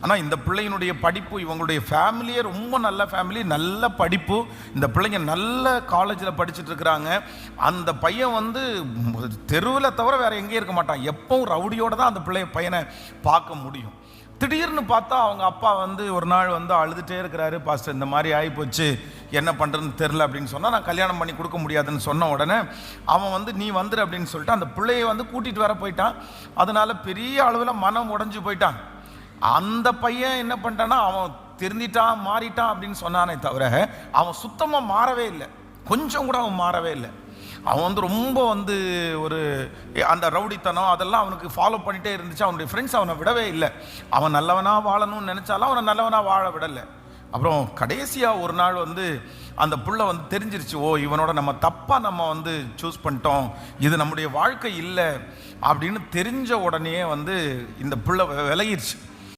ஆனால் இந்த பிள்ளையினுடைய படிப்பு, இவங்களுடைய ஃபேமிலியே ரொம்ப நல்ல ஃபேமிலி, நல்ல படிப்பு. இந்த பிள்ளைங்க நல்ல காலேஜில் படிச்சுட்டு இருக்கிறாங்க. அந்த பையன் வந்து தெருவில் தவிர வேறு எங்கேயும் இருக்க மாட்டான். எப்பவும் ரவுடியோடு தான் அந்த பையனை பார்க்க முடியும். திடீர்னு பார்த்தா அவங்க அப்பா வந்து ஒரு நாள் வந்து அழுதுகிட்டே இருக்கிறாரு, பாஸ்டர் இந்த மாதிரி ஆகிப்போச்சு, என்ன பண்ணுறதுன்னு தெரில அப்படின்னு சொன்னால், நான் கல்யாணம் பண்ணி கொடுக்க முடியாதுன்னு சொன்ன உடனே அவன் வந்து நீ வந்துரு அப்படின்னு சொல்லிட்டு அந்த பிள்ளையை வந்து கூட்டிகிட்டு வர போயிட்டான். அதனால் பெரிய அளவில் மனம் உடைஞ்சு போயிட்டான். அந்த பையன் என்ன பண்ணிட்டான்னா, அவன் திருந்திட்டான் மாறிட்டான் அப்படின்னு சொன்னானே தவிர அவன் சுத்தமாக மாறவே இல்லை, கொஞ்சம் கூட அவன் மாறவே இல்லை. அவன் வந்து ரொம்ப வந்து ஒரு அந்த ரவுடித்தனம் அதெல்லாம் அவனுக்கு ஃபாலோ பண்ணிகிட்டே இருந்துச்சு. அவனுடைய ஃப்ரெண்ட்ஸ் அவனை விடவே இல்லை. அவன் நல்லவனாக வாழணும்னு நினச்சாலும் அவனை நல்லவனாக வாழ விடலை. அப்புறம் கடைசியாக ஒரு நாள் வந்து அந்த புள்ள வந்து தெரிஞ்சிருச்சு, ஓ இவனோட நம்ம தப்பாக நம்ம வந்து சூஸ் பண்ணிட்டோம், இது நம்முடைய வாழ்க்கை இல்லை அப்படின்னு தெரிஞ்ச உடனே வந்து இந்த புள்ள விலகிருச்சு.